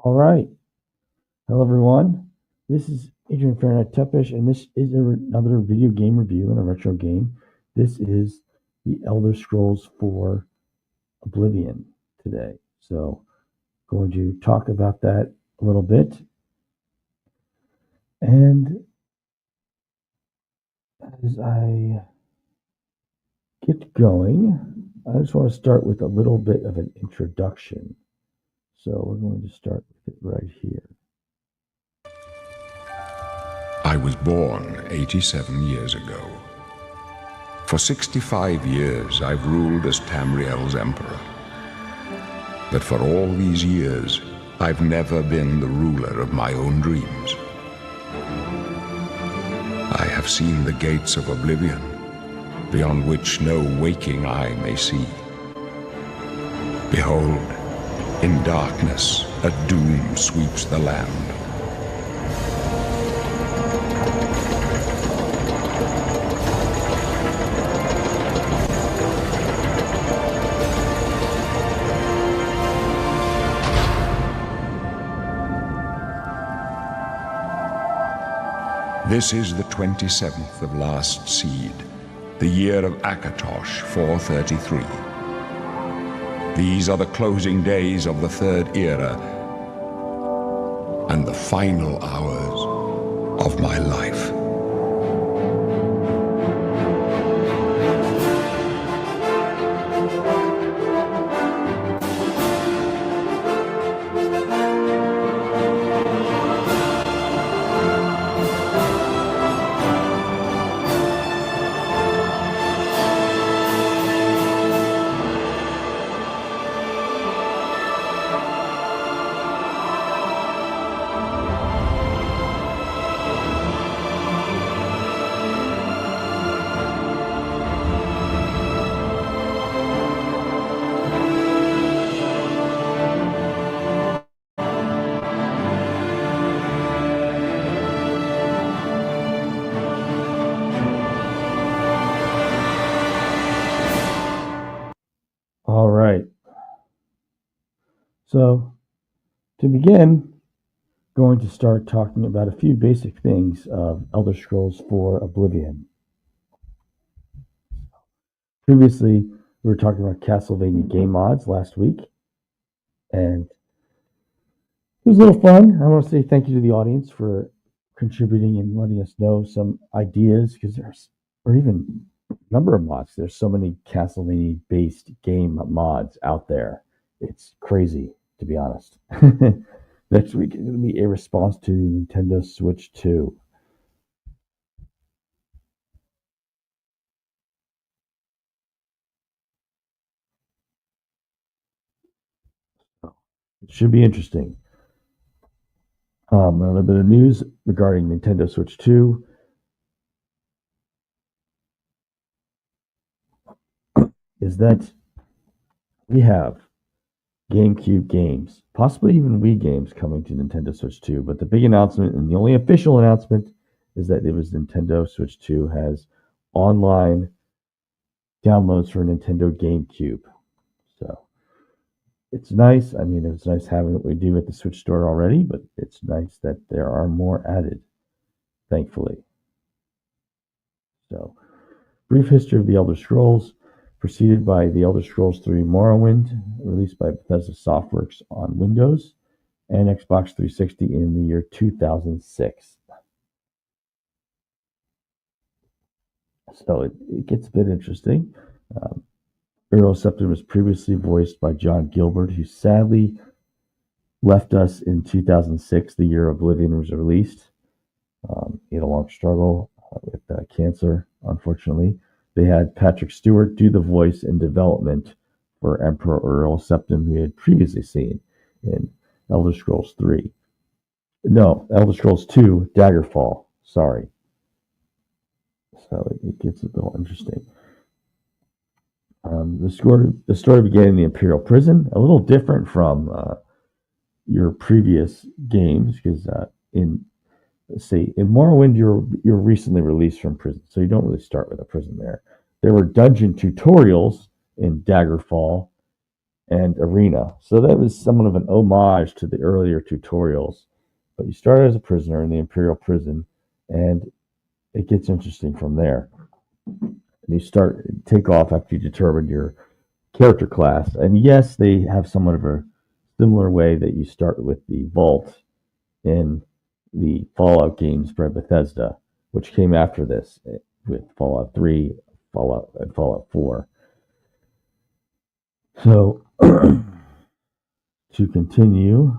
All right. Hello, everyone. This is Adrian Tepes, and this is another video game review and a retro game. This is the Elder Scrolls 4 Oblivion today. So, going to talk about that a little bit. And as I get going, I just want to start with a little bit of an introduction. So, we're going to start with it right here. I was born 87 years ago. For 65 years, I've ruled as Tamriel's emperor. But for all these years, I've never been the ruler of my own dreams. I have seen the gates of Oblivion, beyond which no waking eye may see. Behold, in darkness, a doom sweeps the land. This is the 27th of last seed, the year of Akatosh 433. These are the closing days of the Third Era and the final hours of my life. All right. So, to begin, going to start talking about a few basic things of Elder Scrolls 4 Oblivion. Previously, we were talking about Castlevania game mods last week, and it was a little fun. I want to say thank you to the audience for contributing and letting us know some ideas, because there's, or even number of mods. There's so many Castlevania-based game mods out there. It's crazy, to be honest. Next week is going to be a response to the Nintendo Switch 2. It should be interesting. A little bit of news regarding Nintendo Switch 2. Is that we have GameCube games, possibly even Wii games coming to Nintendo Switch 2. But the big announcement, and the only official announcement, is that it was Nintendo Switch 2 has online downloads for Nintendo GameCube. So it's nice. I mean, it's nice having what we do at the Switch Store already, but it's nice that there are more added, thankfully. So, brief history of the Elder Scrolls. Preceded by The Elder Scrolls 3 Morrowind, released by Bethesda Softworks on Windows and Xbox 360 in the year 2006. So it gets a bit interesting. Earl Septim was previously voiced by John Gilbert, who sadly left us in 2006, the year Oblivion was released. He had a long struggle with cancer, unfortunately. They had Patrick Stewart do the voice and development for Emperor Earl Septim, who we had previously seen in Elder Scrolls 3. No, Elder Scrolls 2, Daggerfall. Sorry. So it gets a little interesting. The story began in the Imperial Prison, a little different from your previous games, because in Morrowind, you're recently released from prison, so you don't really start with a prison there. There were dungeon tutorials in Daggerfall, and arena. So that was somewhat of an homage to the earlier tutorials. But you start as a prisoner in the Imperial prison, and it gets interesting from there. And you take off after you determine your character class. And yes, they have somewhat of a similar way that you start with the vault in the Fallout games by Bethesda, which came after this with Fallout 3, Fallout, and Fallout 4. So, to continue,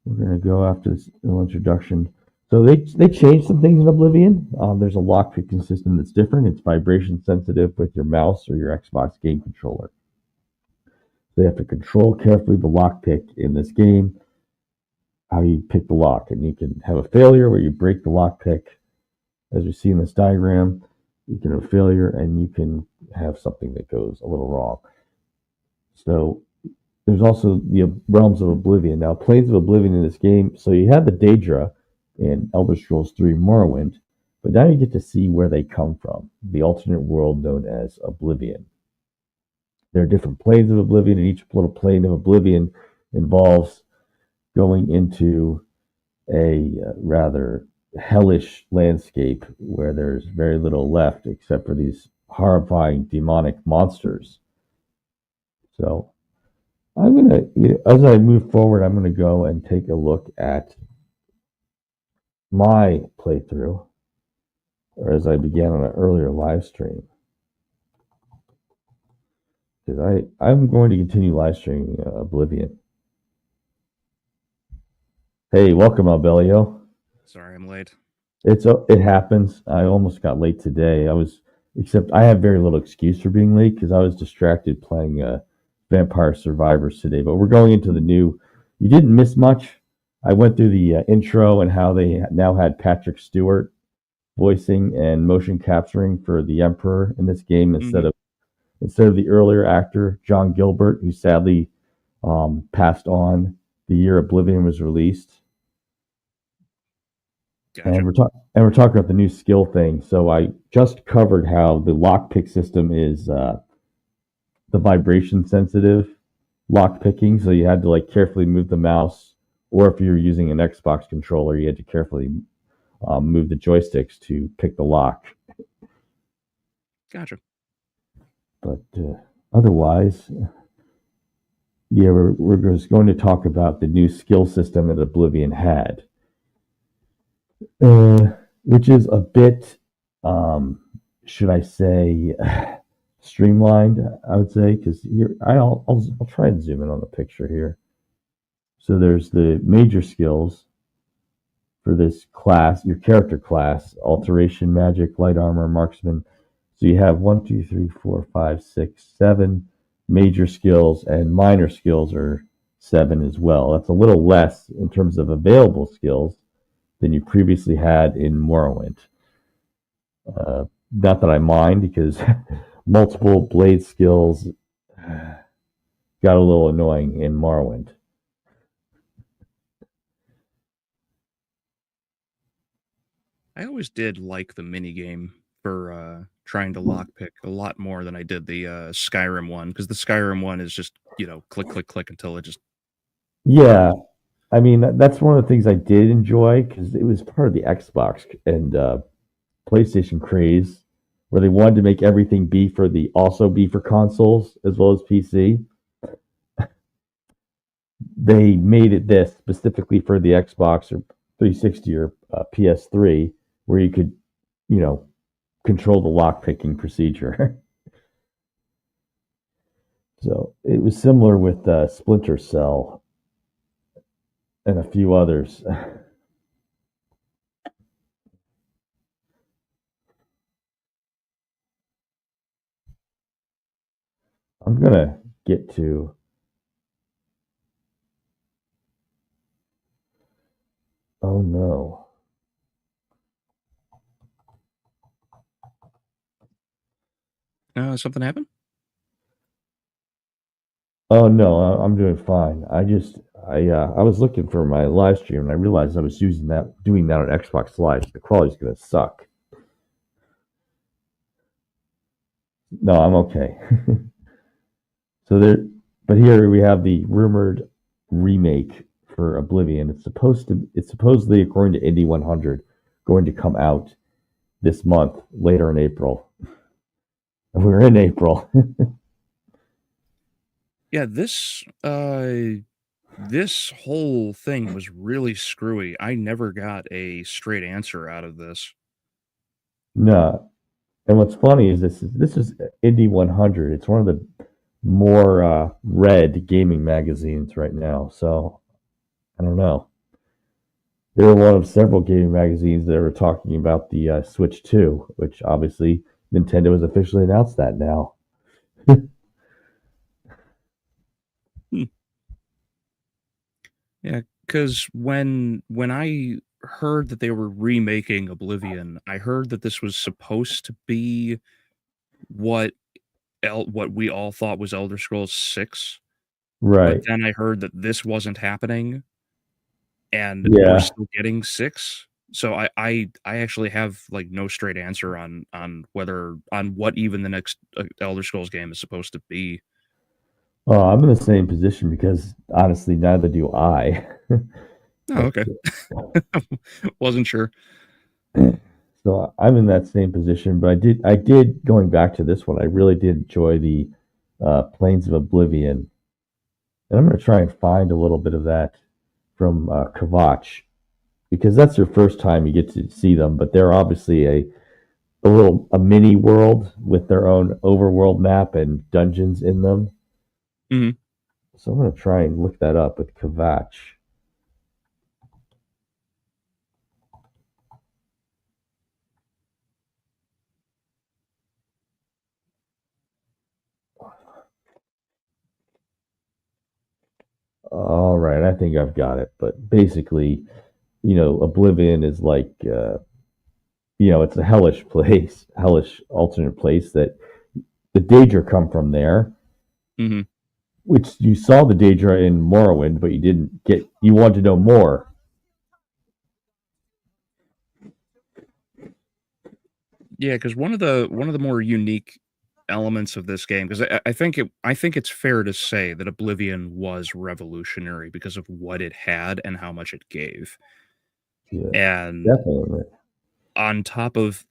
we're going to go after this little introduction. So they changed some things in Oblivion. There's a lockpicking system that's different. It's vibration sensitive with your mouse or your Xbox game controller. So you have to control carefully the lockpick in this game, how you pick the lock. And you can have a failure where you break the lockpick. As we see in this diagram, you can have a failure and you can have something that goes a little wrong. So there's also the realms of Oblivion. Now, Planes of Oblivion in this game, so you had the Daedra in Elder Scrolls 3 Morrowind, but now you get to see where they come from, the alternate world known as Oblivion. There are different planes of Oblivion, and each little plane of Oblivion involves going into a rather hellish landscape where there's very little left except for these horrifying demonic monsters. So I'm going to, as I move forward, I'm going to go and take a look at my playthrough, or as I began on an earlier live stream. Because I'm going to continue live streaming Oblivion. Hey, welcome, Albeleo. Sorry, I'm late. It happens. I almost got late today. Except I have very little excuse for being late because I was distracted playing Vampire Survivors today. But we're going into the new. You didn't miss much. I went through the intro and how they now had Patrick Stewart voicing and motion capturing for the Emperor in this game instead of the earlier actor John Gilbert, who sadly passed on the year Oblivion was released. Gotcha. And we're talking about the new skill thing. So I just covered how the lockpick system is the vibration sensitive lockpicking. So you had to carefully move the mouse, or if you're using an Xbox controller, you had to carefully move the joysticks to pick the lock. Gotcha. But otherwise, yeah, we're just going to talk about the new skill system that Oblivion had. Which is a bit, should I say, streamlined, I would say, because here I'll try and zoom in on the picture here. So there's the major skills for this class, your character class: alteration, magic, light armor, marksman. So you have 1, 2, 3, 4, 5, 6, 7 major skills, and minor skills are 7 as well. That's a little less in terms of available skills than you previously had in Morrowind. Not that I mind, because multiple blade skills got a little annoying in Morrowind. I always did like the minigame for trying to lockpick a lot more than I did the Skyrim one, because the Skyrim one is just, click, click, click until it just... Yeah. I mean, that's one of the things I did enjoy, because it was part of the Xbox and PlayStation craze, where they wanted to make everything be for consoles as well as PC. They made it this specifically for the Xbox or 360 or PS3, where you could, control the lockpicking procedure. So it was similar with Splinter Cell and a few others. I'm going to get to... Oh, no. Something happened? Oh, no, I'm doing fine. I was looking for my live stream, and I realized I was doing that on Xbox Live. The quality's going to suck. No, I'm okay. So But here we have the rumored remake for Oblivion. It's supposedly, according to Indie 100, going to come out this month, later in April. And we're in April. Yeah, this whole thing was really screwy. I never got a straight answer out of this. No. And what's funny is this is Indie 100. It's one of the more read gaming magazines right now. So I don't know. They're one of several gaming magazines that are talking about the Switch 2, which obviously Nintendo has officially announced that now. Yeah, because when I heard that they were remaking Oblivion, I heard that this was supposed to be what we all thought was Elder Scrolls 6. Right. But then I heard that this wasn't happening, and Yeah. we're still getting 6. So I actually have like no straight answer on what even the next Elder Scrolls game is supposed to be. Oh, I'm in the same position because honestly, neither do I. Oh, okay. Wasn't sure. So I'm in that same position, but I did going back to this one. I really did enjoy the Plains of Oblivion, and I'm going to try and find a little bit of that from Kavach, because that's their first time you get to see them. But they're obviously a mini world with their own overworld map and dungeons in them. Mm-hmm. So I'm going to try and look that up with Kavach. All right, I think I've got it. But basically, Oblivion is like, it's a hellish place, hellish alternate place that the Daedra come from there. Mm-hmm. Which you saw the Daedra in Morrowind, but you wanted to know more. Yeah, because one of the more unique elements of this game, because I think it's fair to say that Oblivion was revolutionary because of what it had and how much it gave. Yeah, and definitely. On top of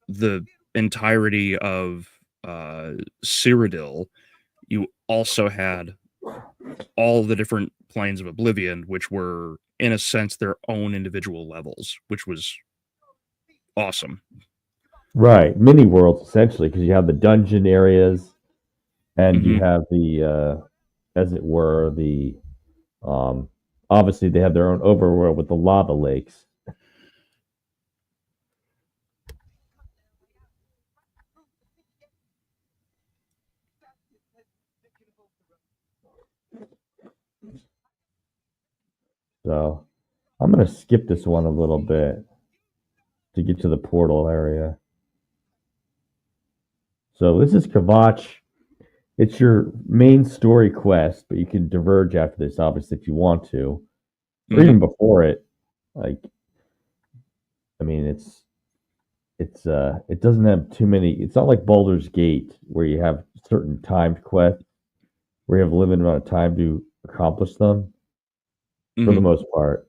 the entirety of Cyrodiil, you also had all the different planes of Oblivion, which were in a sense their own individual levels, which was awesome. Right, mini worlds essentially, because you have the dungeon areas, and you Mhm. have the, as it were, the obviously they have their own overworld with the lava lakes. So I'm gonna skip this one a little bit to get to the portal area. So this is Kavach. It's your main story quest, but you can diverge after this, obviously, if you want to, or Mhm. even before it. Like, I mean, it doesn't have too many. It's not like Baldur's Gate where you have certain timed quests where you have a limited amount of time to accomplish them. For the Mhm. most part.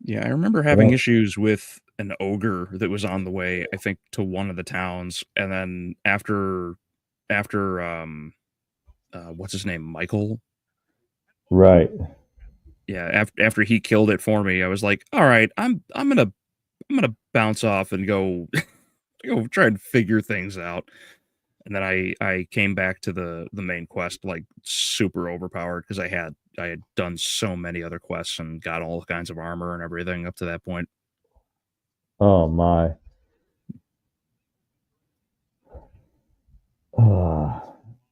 Yeah, I remember having issues with an ogre that was on the way, I think, to one of the towns, and then after what's his name, Michael? Right. Yeah, after he killed it for me, I was like, all right, I'm gonna bounce off and go go try and figure things out. And then I came back to the main quest like super overpowered because I had done so many other quests and got all kinds of armor and everything up to that point. Oh my.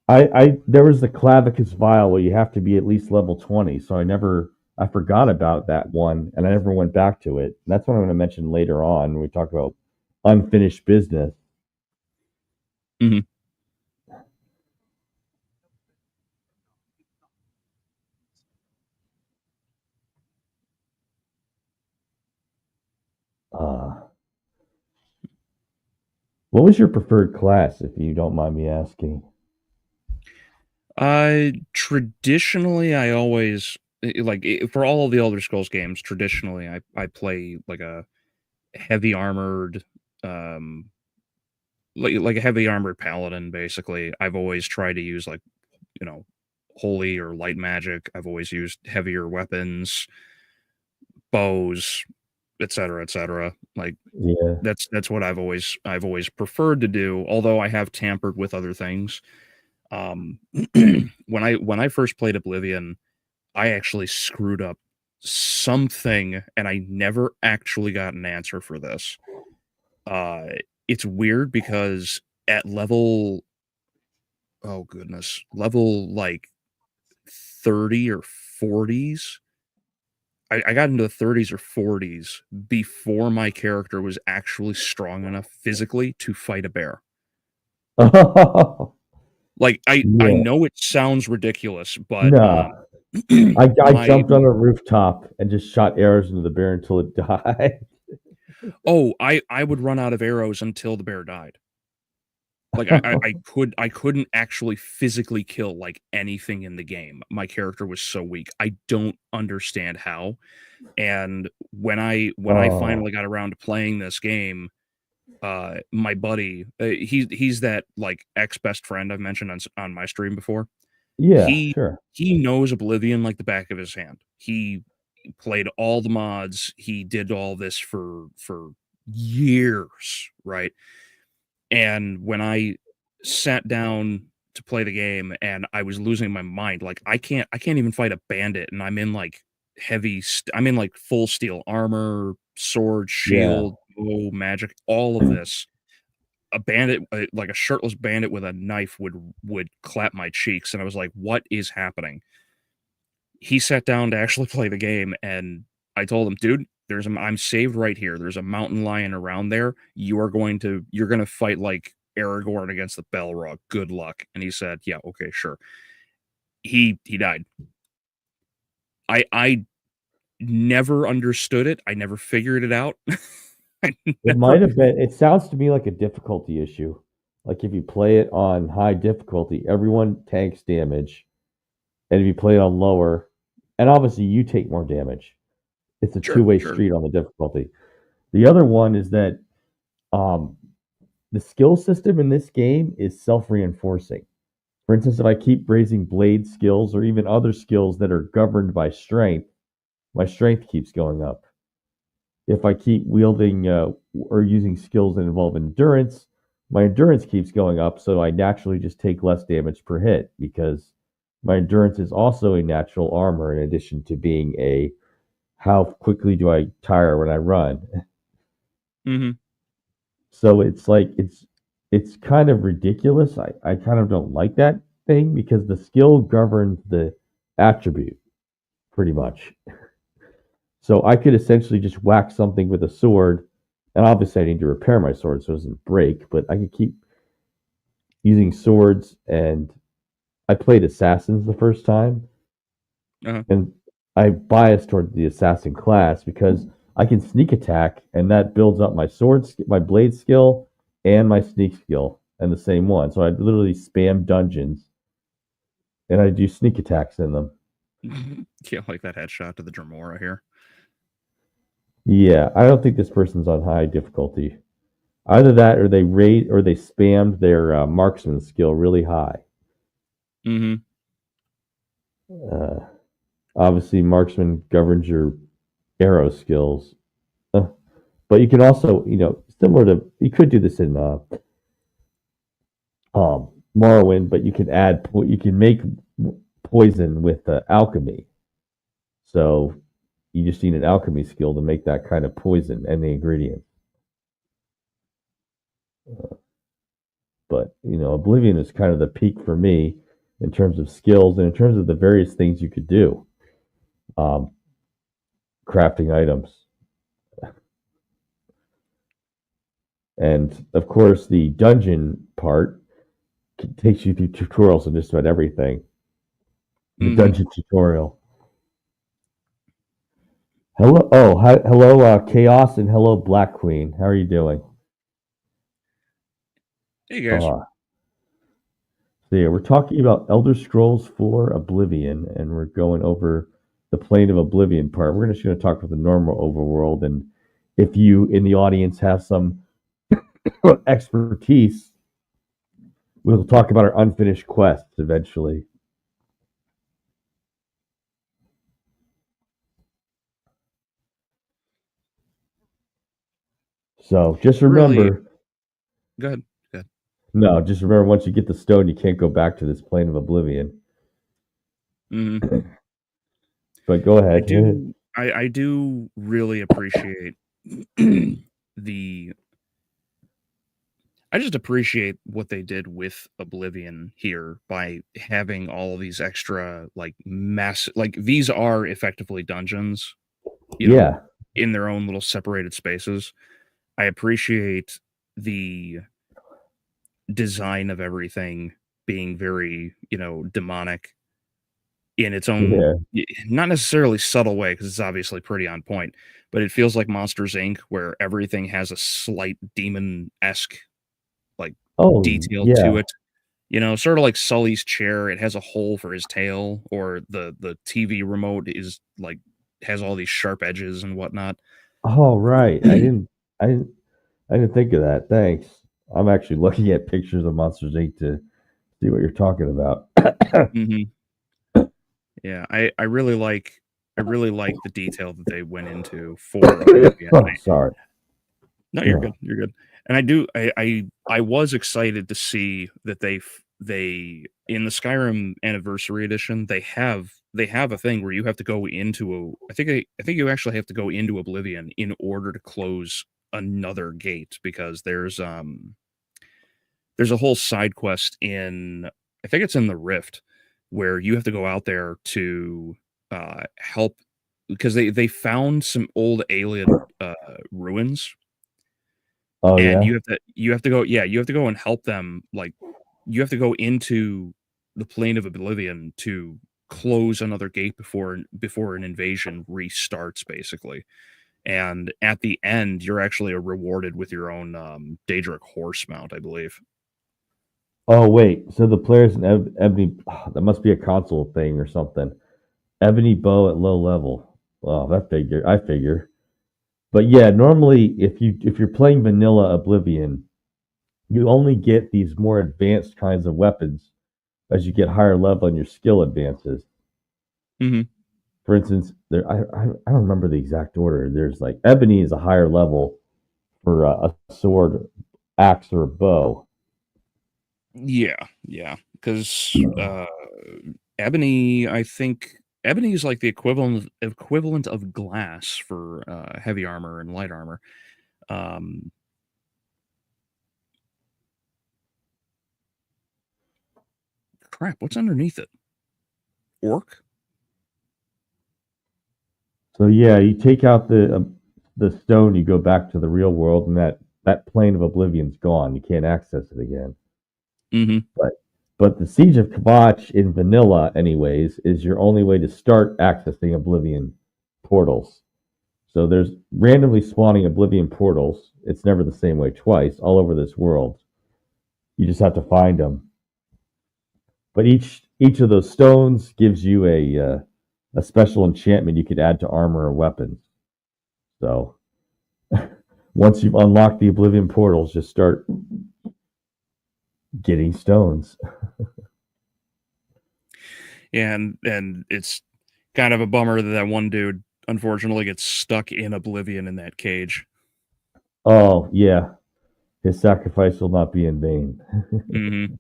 I there was the Clavicus vial where you have to be at least level 20, so I forgot about that one and I never went back to it. And that's what I'm going to mention later on when we talk about unfinished business. Mm-hmm. What was your preferred class, if you don't mind me asking? Traditionally, I always like for all of the Elder Scrolls games. Traditionally, I play like a heavy armored, like a heavy armored paladin. Basically, I've always tried to use like holy or light magic. I've always used heavier weapons, bows, etc., etc. Like Yeah. that's what I've always preferred to do. Although I have tampered with other things. Um, when I first played Oblivion, I actually screwed up something, and I never actually got an answer for this. Uh, it's weird because at level, oh goodness, level like 30 or 40s, I got into the 30s or 40s before my character was actually strong enough physically to fight a bear. Like I Yeah. know it sounds ridiculous, but No. I my jumped on a rooftop and just shot arrows into the bear until it died. I would run out of arrows until the bear died. Like I couldn't actually physically kill like anything in the game. My character was so weak. I don't understand how. And when I Oh, finally got around to playing this game, my buddy, he's that like ex best friend I've mentioned on my stream before. yeah, He sure. he knows Oblivion like the back of his hand. He played all the mods. He did all this for years, right? And when I sat down to play the game and I was losing my mind, like I can't even fight a bandit, and I'm in like I'm in like full steel armor, sword, Yeah. shield, bow, magic, all of this. A bandit, like a shirtless bandit with a knife, would clap my cheeks, and I was like, "What is happening?" He sat down to actually play the game, and I told him, "Dude, I'm saved right here. There's a mountain lion around there. You're gonna fight like Aragorn against the Balrog. Good luck." And he said, "Yeah, okay, sure." He died. I never understood it. I never figured it out. I It never. might have been. It sounds to me like a difficulty issue. Like if you play it on high difficulty, everyone tanks damage, and if you play it on lower, and obviously you take more damage. It's a Sure, two-way sure. street on the difficulty. The other one is that um, the skill system in this game is self-reinforcing. For instance, if I keep raising blade skills or even other skills that are governed by strength, my strength keeps going up. If I keep wielding or using skills that involve endurance, my endurance keeps going up, so I naturally just take less damage per hit because my endurance is also a natural armor in addition to being a how quickly do I tire when I run. Mm-hmm. So it's like it's kind of ridiculous. I kind of don't like that thing because the skill governs the attribute pretty much. So I could essentially just whack something with a sword, and obviously I need to repair my sword so it doesn't break, but I could keep using swords. And I played assassins the first time, Uh-huh. and I biased toward the assassin class because I can sneak attack, and that builds up my my blade skill, and my sneak skill, and the same one. So I literally spam dungeons, and I do sneak attacks in them. Yeah, like that headshot to the Dremora here. Yeah, I don't think this person's on high difficulty. Either that, or they spammed their marksman skill really high. Mm-hmm. Uh, Obviously, marksman governs your arrow skills, but you can also, similar to you could do this in Morrowind, but you can make poison with alchemy. So you just need an alchemy skill to make that kind of poison and the ingredients. But Oblivion is kind of the peak for me in terms of skills and in terms of the various things you could do, um, crafting items, and of course the dungeon part takes you through tutorials on just about everything. The Mm-hmm. dungeon tutorial. Hello, hello, Chaos, and hello, Black Queen. How are you doing? Hey guys. So yeah, we're talking about Elder Scrolls 4 Oblivion, and we're going over the Plane of Oblivion part. We're just going to talk about the normal overworld, and if you in the audience have some expertise, we'll talk about our unfinished quests eventually. So just remember. Go ahead. No, just remember once you get the stone, you can't go back to this Plane of Oblivion. Mm-hmm. But go ahead. I do really appreciate I just appreciate what they did with Oblivion here by having all of these extra these are effectively dungeons, you know, in their own little separated spaces. I appreciate the design of everything being very, demonic in its own, not necessarily subtle way, because it's obviously pretty on point, but it feels like Monsters Inc., where everything has a slight demon-esque detail to it. Sort of like Sully's chair. It has a hole for his tail, or the TV remote has all these sharp edges and whatnot. Oh, right. I didn't think of that. Thanks. I'm actually looking at pictures of Monsters Inc. to see what you're talking about. Mm-hmm. Yeah, I really like the detail that they went into for. Sorry. No, you're good. You're good. And I was excited to see that they in the Skyrim Anniversary Edition they have a thing where you have to go into I think you actually have to go into Oblivion in order to close another gate, because there's a whole side quest in, I think it's in the Rift, where you have to go out there to help, because they found some old alien ruins. Oh, and you have to go and help them. You have to go into the Plane of Oblivion to close another gate before an invasion restarts, basically. And at the end, you're actually rewarded with your own Daedric horse mount, I believe. Oh, wait. So the players in Ebony, that must be a console thing or something. Ebony bow at low level. Well, I figure. But yeah, normally if you're playing vanilla Oblivion, you only get these more advanced kinds of weapons as you get higher level and your skill advances. Mm-hmm. For instance, I don't remember the exact order. There's like Ebony is a higher level for a sword, axe, or a bow. Yeah, because Ebony, I think Ebony is like the equivalent of glass for heavy armor and light armor. Crap, what's underneath it? Orc? So yeah, you take out the stone, you go back to the real world, and that Plane of Oblivion's gone. You can't access it again. Mm-hmm. But the Siege of Kvatch in vanilla, anyways, is your only way to start accessing Oblivion portals. So there's randomly spawning Oblivion portals. It's never the same way twice, all over this world. You just have to find them. But each of those stones gives you a special enchantment you could add to armor or weapons. So once you've unlocked the Oblivion portals, just start getting stones. Yeah, and it's kind of a bummer that one dude unfortunately gets stuck in Oblivion in that cage. Oh, yeah. His sacrifice will not be in vain. Mm-hmm.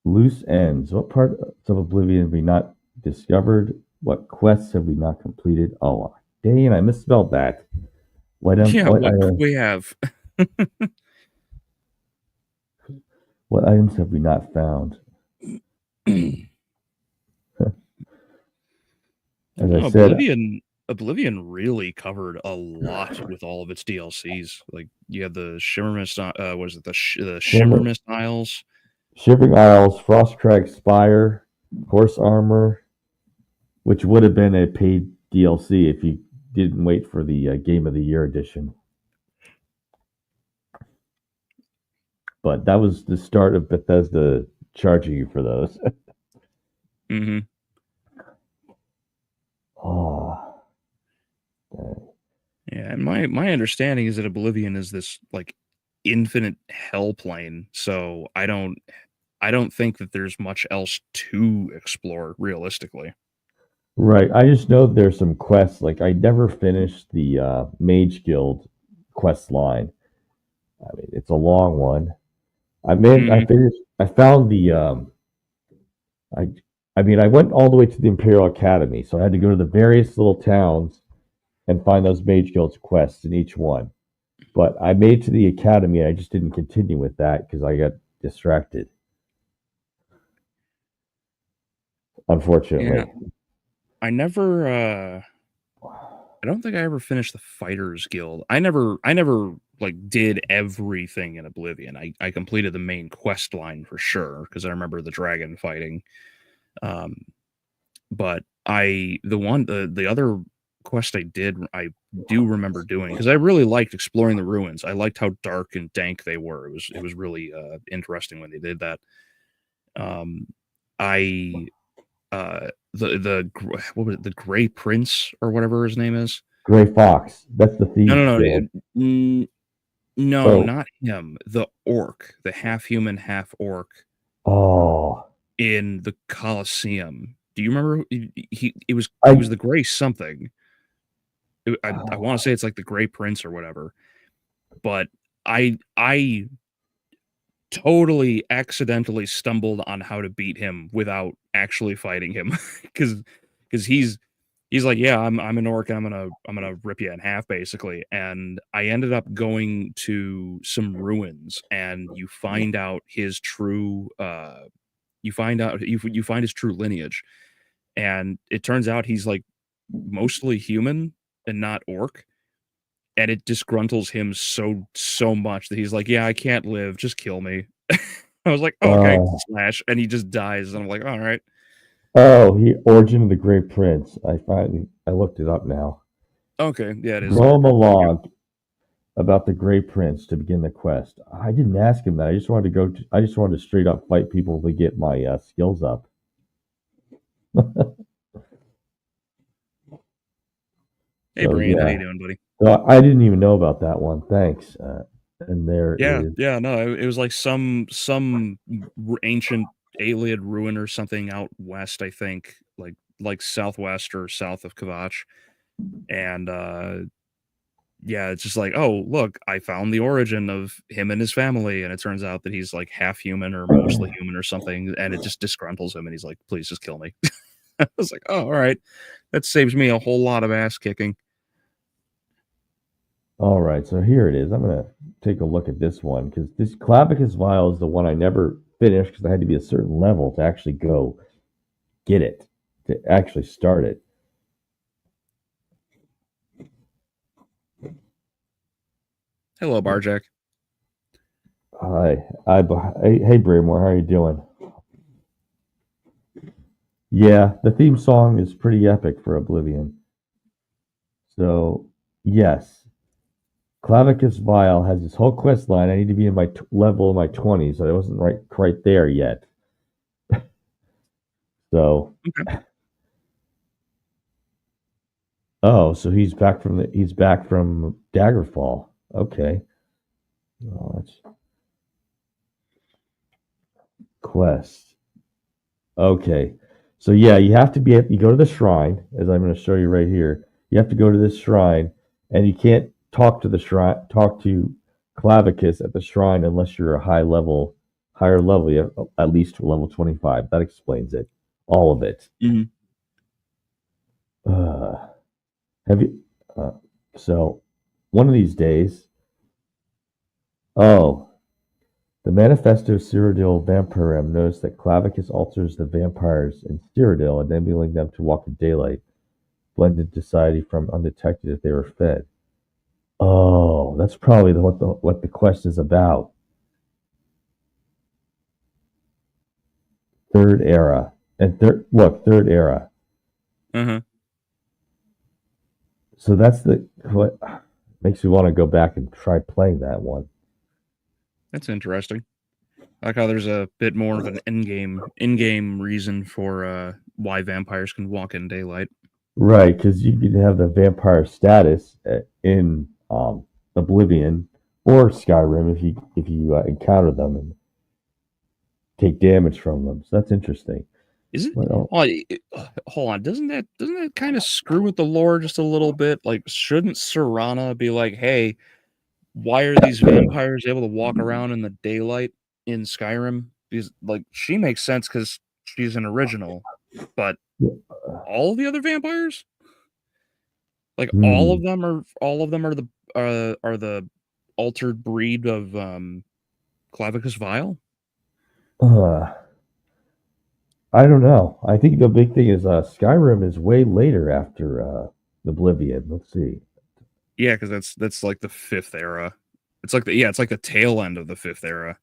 Loose ends. What parts of Oblivion have we not discovered? What quests have we not completed? Oh, dang, I misspelled that. What we have. What items have we not found? As I said, Oblivion really covered a lot with all of its DLCs. Like you had the Shimmermist, the Shimmermist Isles, Shivering Isles, Frostcrag Spire, Horse Armor, which would have been a paid DLC if you didn't wait for the Game of the Year edition. But that was the start of Bethesda charging you for those. Mm-hmm. Oh. Yeah, and my understanding is that Oblivion is this like infinite hell plane, so I don't think that there's much else to explore realistically. Right. I just know there's some quests. Like I never finished the Mage Guild quest line. I mean, it's a long one. I finished. I found the. I. I mean, I went all the way to the Imperial Academy, so I had to go to the various little towns and find those Mage Guild quests in each one. But I made it to the Academy, and I just didn't continue with that because I got distracted. Unfortunately. Yeah. I never. I don't think I ever finished the Fighters Guild. I never like did everything in Oblivion. I completed the main quest line for sure because I remember the dragon fighting. But the other quest I do remember doing because I really liked exploring the ruins. I liked how dark and dank they were. It was really interesting when they did that. What was it, the Gray Prince or whatever his name is? Gray Fox. That's the thief. No, not him. The orc, the half human, half orc. Oh, in the Colosseum. Do you remember? It was the Gray something. I want to say it's like the Gray Prince or whatever. But I totally accidentally stumbled on how to beat him without actually fighting him because he's like, yeah, I'm an orc and I'm gonna rip you in half basically. And I ended up going to some ruins and you find out his true you find his true lineage, and it turns out he's like mostly human and not orc. And it disgruntles him so much that he's like, yeah, I can't live, just kill me. I was like, oh, okay, slash, and he just dies, and I'm like, all right. Oh, Origin of the Great Prince. I looked it up now. Okay, yeah, it is. Roll him a log about the Great Prince to begin the quest. I didn't ask him that. I just wanted to straight up fight people to get my skills up. Hey, so, Brian, how you doing, buddy? So I didn't even know about that one. Thanks. And there is. Yeah, no, it was like some ancient alien ruin or something out west, I think, like southwest or south of Kavach. And yeah, it's just like, oh, look, I found the origin of him and his family, and it turns out that he's like half human or mostly human or something, and it just disgruntles him, and he's like, please just kill me. I was like, oh, all right. That saves me a whole lot of ass kicking. All right, so here it is. I'm going to take a look at this one because this Clavicus Vial is the one I never finished because I had to be a certain level to actually go get it, to actually start it. Hello, Barjack. Hi. Hey, Braymore, how are you doing? Yeah, the theme song is pretty epic for Oblivion. So, yes. Clavicus Vial has this whole quest line. I need to be in my level in my 20s, so I wasn't quite there yet. So, okay. Oh, so he's back from Daggerfall. Okay. Oh, that's quest. Okay. So yeah, you have to you go to the shrine, as I'm going to show you right here. You have to go to this shrine, and you can't talk to Clavicus at the shrine unless you're a higher level. You have at least level 25. That explains it, all of it. Mm-hmm. Have you? So one of these days. Oh, the Manifesto Cyrodiil Vampirum noticed that Clavicus alters the vampires in Cyrodiil, enabling them to walk in daylight, blend into society from undetected if they were fed. Oh, that's probably what the quest is about. Third era. And third era. Uh-huh. So that's what makes me want to go back and try playing that one. That's interesting. I like how there's a bit more of an in-game reason for why vampires can walk in daylight. Right, because you can have the vampire status in Oblivion or Skyrim if you encounter them and take damage from them. So that's interesting. Is it? Hold on. Doesn't that kind of screw with the lore just a little bit? Like, shouldn't Serana be like, hey, why are these vampires able to walk around in the daylight in Skyrim? Because like she makes sense because she's an original, but all of the other vampires, like all of them are the altered breed of Clavicus Vile. I don't know. I think the big thing is Skyrim is way later after Oblivion. Let's see. Yeah, because that's like the 5th era. It's like the tail end of the 5th era.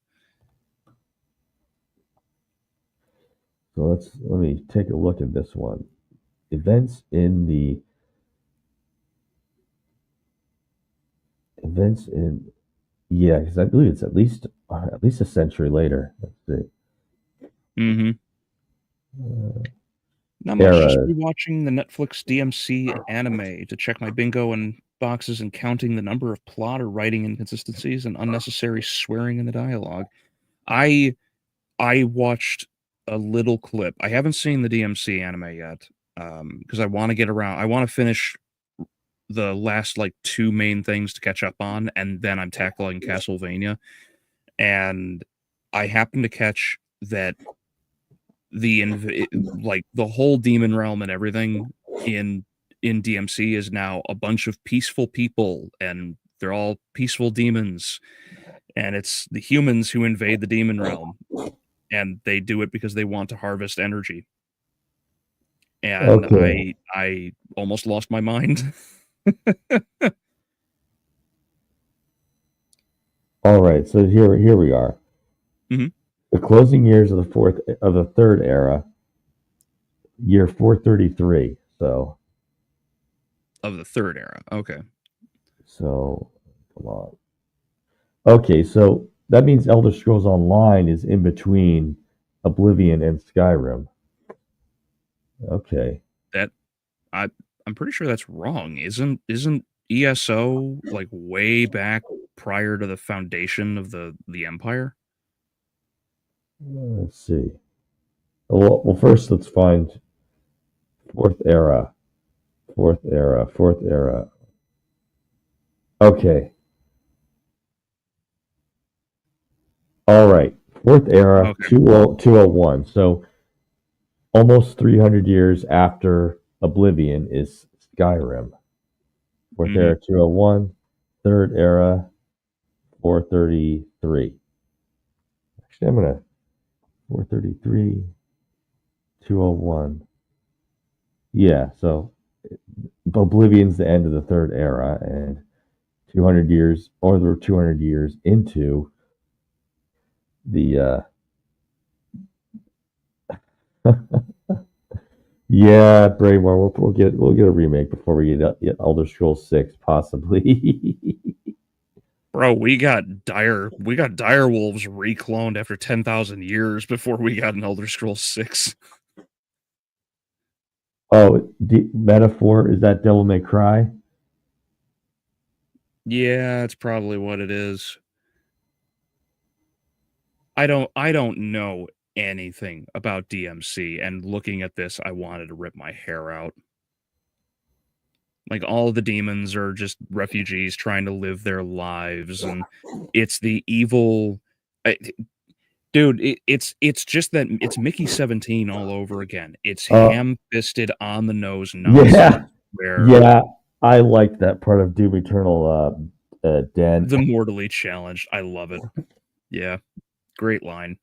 So let me take a look at this one. Events in yeah, because I believe it's at least a century later. Let's see. Mm-hmm. Not much, just rewatching the Netflix DMC anime to check my bingo and boxes and counting the number of plot or writing inconsistencies and unnecessary swearing in the dialogue. I watched a little clip. I haven't seen the DMC anime yet because I want to get around. I want to finish the last like 2 main things to catch up on, and then I'm tackling Castlevania. And I happened to catch that the whole demon realm and everything in DMC is now a bunch of peaceful people, and they're all peaceful demons, and it's the humans who invade the demon realm, and they do it because they want to harvest energy. And okay. I almost lost my mind. All right, so here we are. Mm-hmm. The closing years of the third era, year 433. So of the third era, okay. So come on. Okay, so that means Elder Scrolls Online is in between Oblivion and Skyrim. Okay. I'm pretty sure that's wrong. Isn't ESO like way back prior to the foundation of the Empire? Let's see. Well, first let's find fourth era. Okay. All right. Fourth era, okay. 201. So almost 300 years after Oblivion is Skyrim. Fourth era, 201. Third era, 433. Actually, I'm going to 433, 201. Yeah, so Oblivion's the end of the third era, and 200 years, or there were 200 years into the yeah, Braymore, we'll get a remake before we get Elder Scrolls 6, possibly. Bro, we got dire wolves recloned after 10,000 years before we got an Elder Scrolls 6. Oh, metaphor, is that Devil May Cry? Yeah, that's probably what it is. I don't know anything about DMC, and looking at this, I wanted to rip my hair out. Like, all the demons are just refugees trying to live their lives, and it's the evil... Dude, it's just that it's Mickey 17 all over again. It's ham-fisted on the nose nonsense. Yeah, I liked that part of Doom Eternal, Dan. The mortally challenged. I love it. Yeah, great line.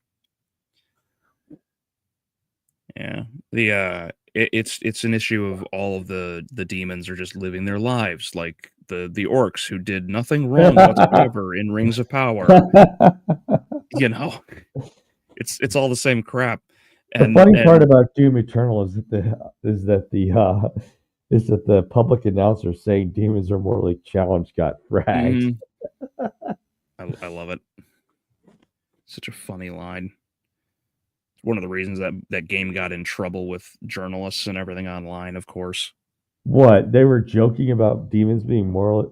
Yeah, it's an issue of all of the demons are just living their lives, like the orcs who did nothing wrong whatsoever in Rings of Power. You know, it's all the same crap. And the funny part about Doom Eternal is that is that the public announcer saying demons are mortally challenged got fragged. I love it. Such a funny line. One of the reasons that game got in trouble with journalists and everything online, of course. What? They were joking about demons being mortally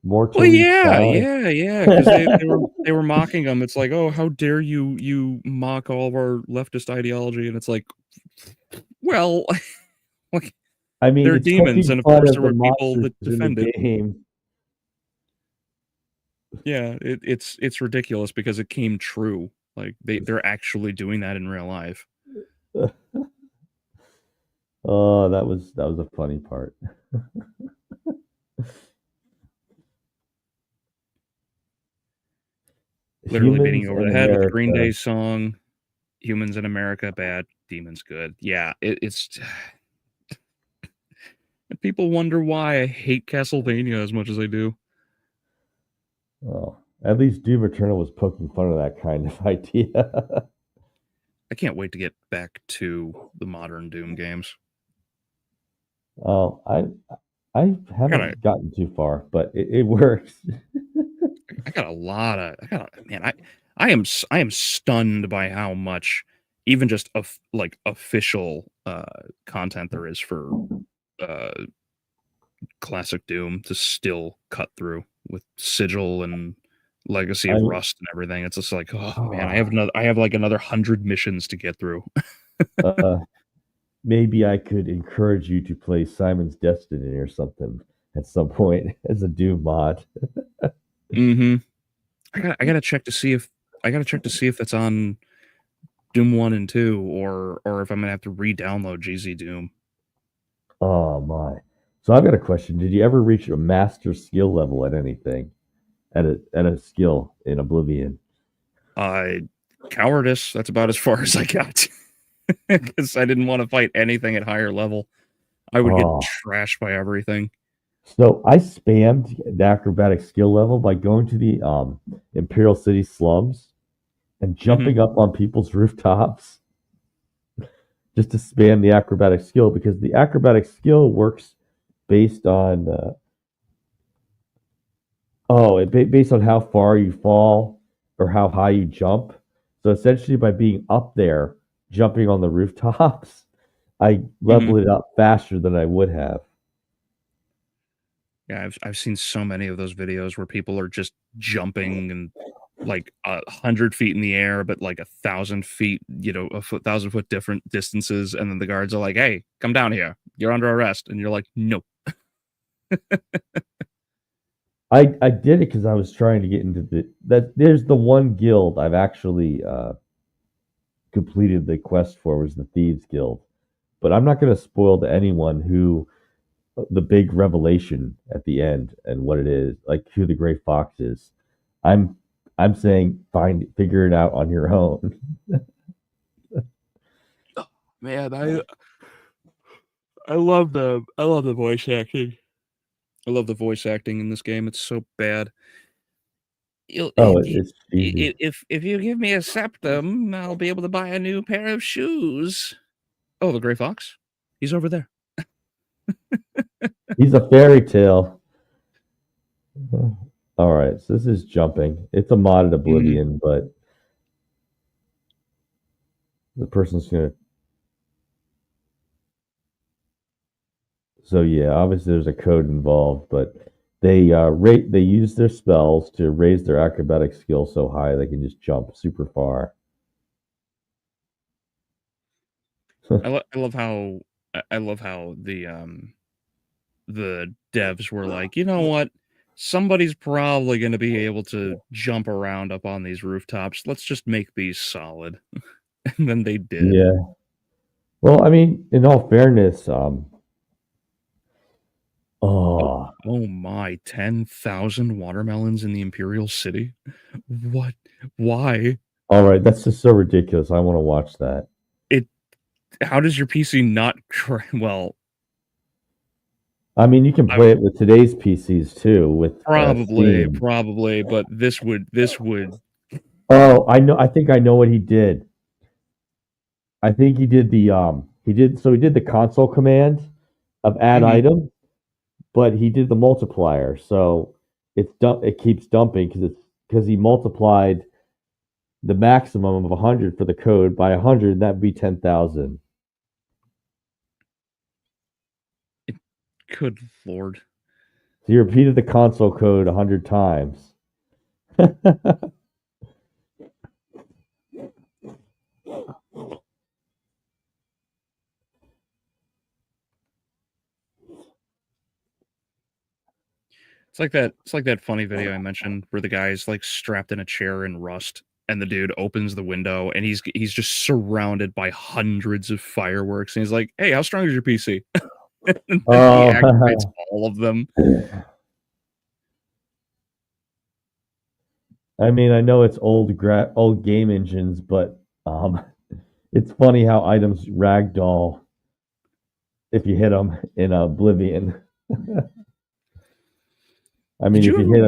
Well, yeah, challenged? because they were mocking them. It's like, oh, how dare you mock all of our leftist ideology? And it's like, well, like, I mean, they're it's demons, and of fun course of there the were people monsters that in the defended. game. Yeah, it's ridiculous because it came true. Like they're actually doing that in real life. Oh, that was a funny part. Literally beating Humans you over in the head with the Green America. Day song. Humans in America bad, demons good. Yeah, it's people wonder why I hate Castlevania as much as I do. Well, at least Doom Eternal was poking fun of that kind of idea. I can't wait to get back to the modern Doom games. Oh, I haven't gotten too far, but it works. I am stunned by how much even just official content there is for classic Doom to still cut through with Sigil and Legacy of Rust and everything. It's just like, oh man, I have like another 100 missions to get through. Maybe I could encourage you to play Simon's Destiny or something at some point as a Doom mod. I gotta check to see if it's on Doom 1 and 2 or if I'm gonna have to re-download GZ Doom. Oh my. So I've got a question. Did you ever reach a master skill level at anything? At a skill in Oblivion? Cowardice, that's about as far as I got. Because I didn't want to fight anything at higher level. I would get trashed by everything. So I spammed the acrobatic skill level by going to the Imperial City slums and jumping up on people's rooftops just to spam the acrobatic skill, because the acrobatic skill works based on based on how far you fall or how high you jump. So essentially, by being up there, jumping on the rooftops, I leveled it up faster than I would have. Yeah, I've seen so many of those videos where people are just jumping and like 100 feet in the air, but like 1,000 feet, 1,000 foot different distances, and then the guards are like, "Hey, come down here. You're under arrest," and you're like, "Nope." I did it because I was trying to get into there's the one guild I've actually completed the quest for, was the Thieves Guild. But I'm not going to spoil to anyone who the big revelation at the end and what it is, like who the Gray Fox is. I'm saying figure it out on your own. Man, I love the voice acting. I love the voice acting in this game. It's so bad. It's cheesy. If you give me a septum, I'll be able to buy a new pair of shoes. Oh, the Gray Fox? He's over there. He's a fairy tale. All right, so this is jumping. It's a modded Oblivion, but the person's gonna. So yeah, obviously there's a code involved, but they use their spells to raise their acrobatic skill so high they can just jump super far. I love how the devs were like, you know what? Somebody's probably going to be able to jump around up on these rooftops. Let's just make these solid. And then they did. Yeah. Well, I mean, in all fairness, oh my, 10,000 watermelons in the Imperial City? What? Why? All right, that's just so ridiculous. I want to watch that. How does your PC not well, I mean, you can play it with today's PCs too, with probably, but this would. Oh, I know. I think I know what he did. I think he did the he did the console command, of add item, but he did the multiplier, so it keeps dumping because he multiplied the maximum of 100 for the code by 100, and that'd be 10,000. Good Lord. So you repeated the console code 100 times. It's like that funny video I mentioned where the guy's like strapped in a chair in Rust, and the dude opens the window and he's just surrounded by hundreds of fireworks, and he's like, "Hey, how strong is your PC?" And he activates all of them. I mean, I know it's old game engines, but it's funny how items ragdoll if you hit them in Oblivion. I mean, if you hit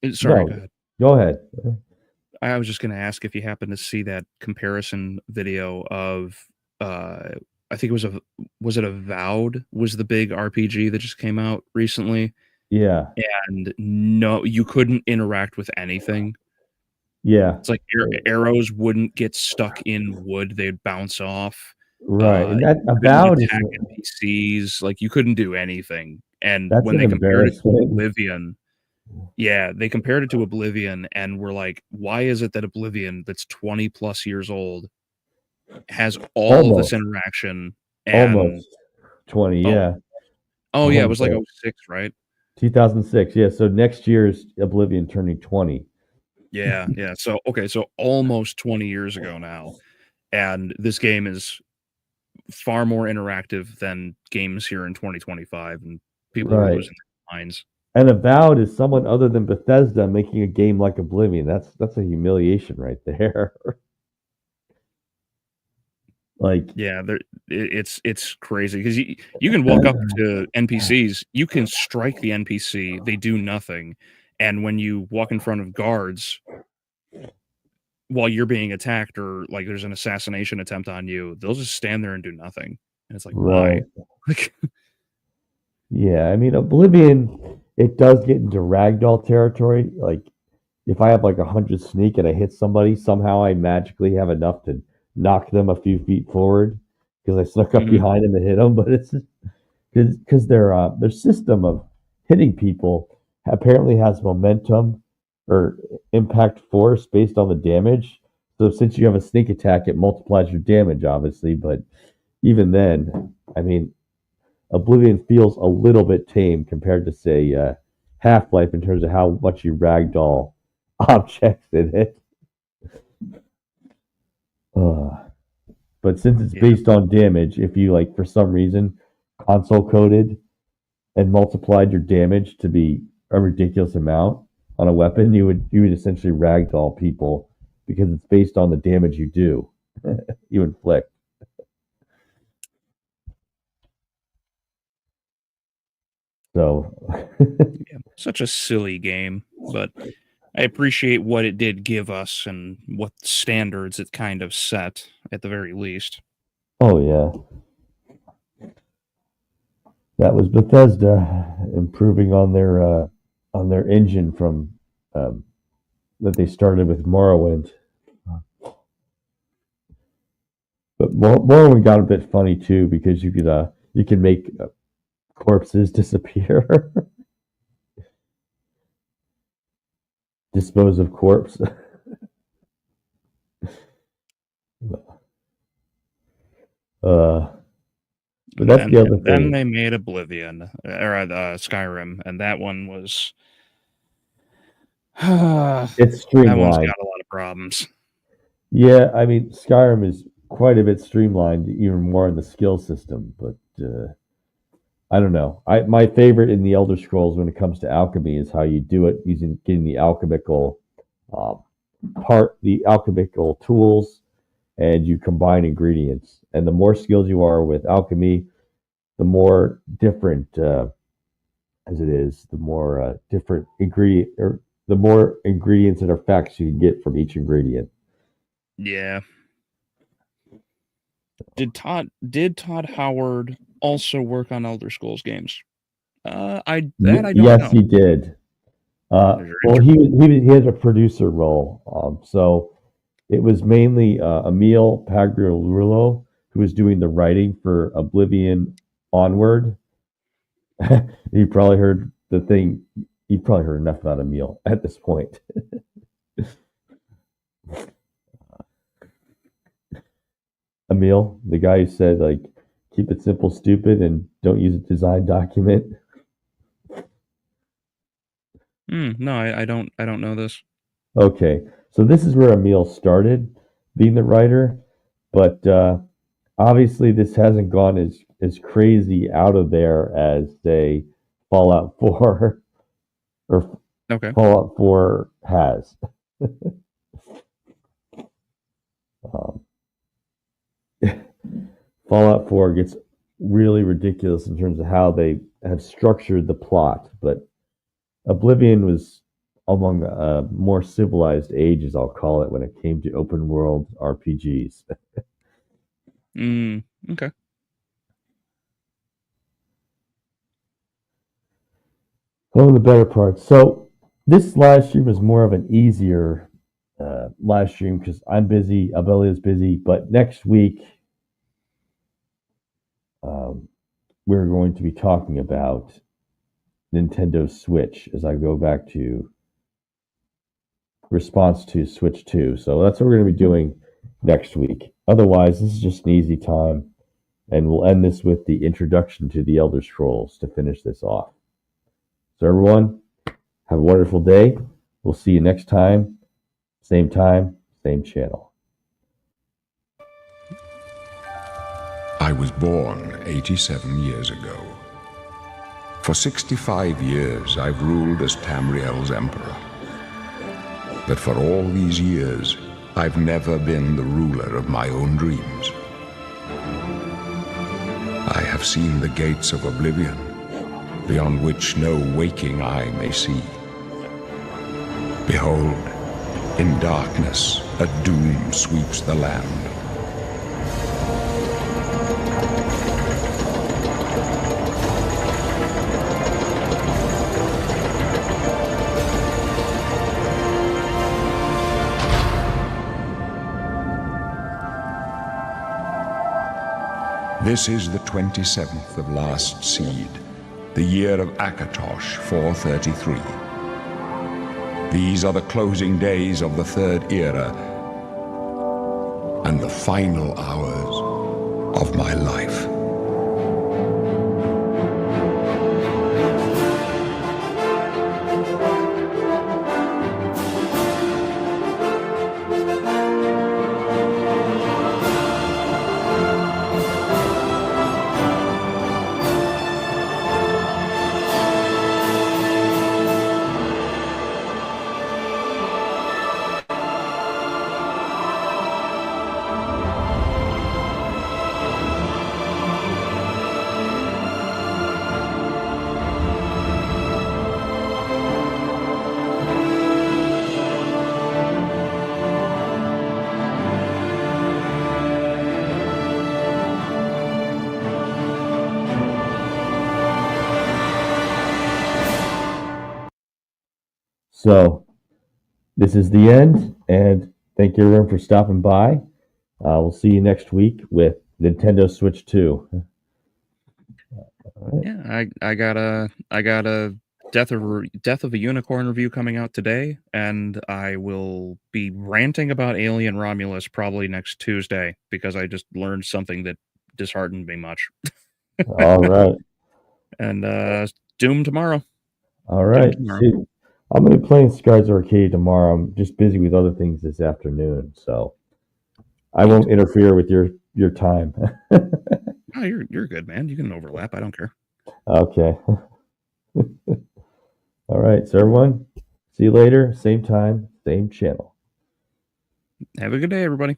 them. Sorry, no, go ahead. Go ahead. I was just going to ask if you happen to see that comparison video of, I think it was it Avowed was the big RPG that just came out recently? Yeah. And no, you couldn't interact with anything. Yeah. It's like arrows wouldn't get stuck in wood; they'd bounce off. Right, and that Avowed is NPCs. Like you couldn't do anything. And that's when they compared it to Oblivion, they compared it to Oblivion, and we're like, why is it that Oblivion, that's 20 plus years old, has all of this interaction? And, almost 20, yeah. Oh, yeah, it was like 06, right? 2006, yeah. So next year's Oblivion turning 20. Yeah, yeah. So almost 20 years ago now, and this game is far more interactive than games here in 2025, and people are losing their minds. And Avowed is someone other than Bethesda making a game like Oblivion. That's a humiliation right there. Like, yeah, it's crazy because you can walk up to NPCs, you can strike the NPC, they do nothing, and when you walk in front of guards while you're being attacked or like there's an assassination attempt on you, they'll just stand there and do nothing, and it's like, why? Yeah, I mean, Oblivion, it does get into ragdoll territory. Like, if I have like 100 sneak and I hit somebody, somehow I magically have enough to knock them a few feet forward because I snuck up behind them and hit them. But it's because their system of hitting people apparently has momentum or impact force based on the damage. So since you have a sneak attack, it multiplies your damage, obviously. But even then, I mean, Oblivion feels a little bit tame compared to, say, Half-Life in terms of how much you ragdoll objects in it. But since it's based on damage, if you, like, for some reason, console coded and multiplied your damage to be a ridiculous amount on a weapon, you would essentially ragdoll people because it's based on the damage you do, you inflict. So, such a silly game, but I appreciate what it did give us and what standards it kind of set at the very least. Oh yeah, that was Bethesda improving on their engine from that they started with Morrowind. But Morrowind got a bit funny too because you can make corpses disappear. Dispose of corpse. But that's the other thing. Then they made Oblivion or Skyrim, and that one was it's streamlined. That one's got a lot of problems. Yeah, I mean, Skyrim is quite a bit streamlined, even more in the skill system. But I don't know. My favorite in the Elder Scrolls when it comes to alchemy is how you do it getting the alchemical the alchemical tools, and you combine ingredients. And the more skills you are with alchemy, the more different as it is, the more different ingredient or the more ingredients and effects you can get from each ingredient. Yeah. Did Todd Howard also work on Elder Scrolls games? I don't yes, know. he did. Well, he had a producer role. So it was mainly Emil Pagliarulo who was doing the writing for Oblivion onward. You probably heard the thing. You probably heard enough about Emil at this point. Emil, the guy who said, like, keep it simple, stupid, and don't use a design document. No, I don't know this. Okay, so this is where Emil started being the writer, but obviously this hasn't gone as crazy out of there as, say, Fallout 4 or Okay. Fallout 4 has. Fallout 4 gets really ridiculous in terms of how they have structured the plot, but Oblivion was among more civilized ages, I'll call it, when it came to open world RPGs. Okay. One of the better parts. So this live stream is more of an easier live stream because I'm busy, Albeleo is busy, but next week we're going to be talking about Nintendo Switch as I go back to response to Switch 2. So that's what we're going to be doing next week. Otherwise, this is just an easy time, and we'll end this with the introduction to the Elder Scrolls to finish this off. So everyone, have a wonderful day. We'll see you next time, same channel. I was born 87 years ago. For 65 years, I've ruled as Tamriel's emperor. But for all these years, I've never been the ruler of my own dreams. I have seen the gates of Oblivion, beyond which no waking eye may see. Behold, in darkness, a doom sweeps the land. This is the 27th of last seed, the year of Akatosh 433. These are the closing days of the third era and the final hours of my life. So this is the end, and thank you everyone for stopping by. We'll see you next week with Nintendo Switch 2. Right. Yeah, I got a Death of a Unicorn review coming out today, and I will be ranting about Alien Romulus probably next Tuesday because I just learned something that disheartened me much. All right. And Doom tomorrow. All right. See, I'm going to be playing Scars Arcade tomorrow. I'm just busy with other things this afternoon, so I won't interfere with your time. Oh, you're good, man. You can overlap. I don't care. Okay. All right. So everyone, see you later. Same time, same channel. Have a good day, everybody.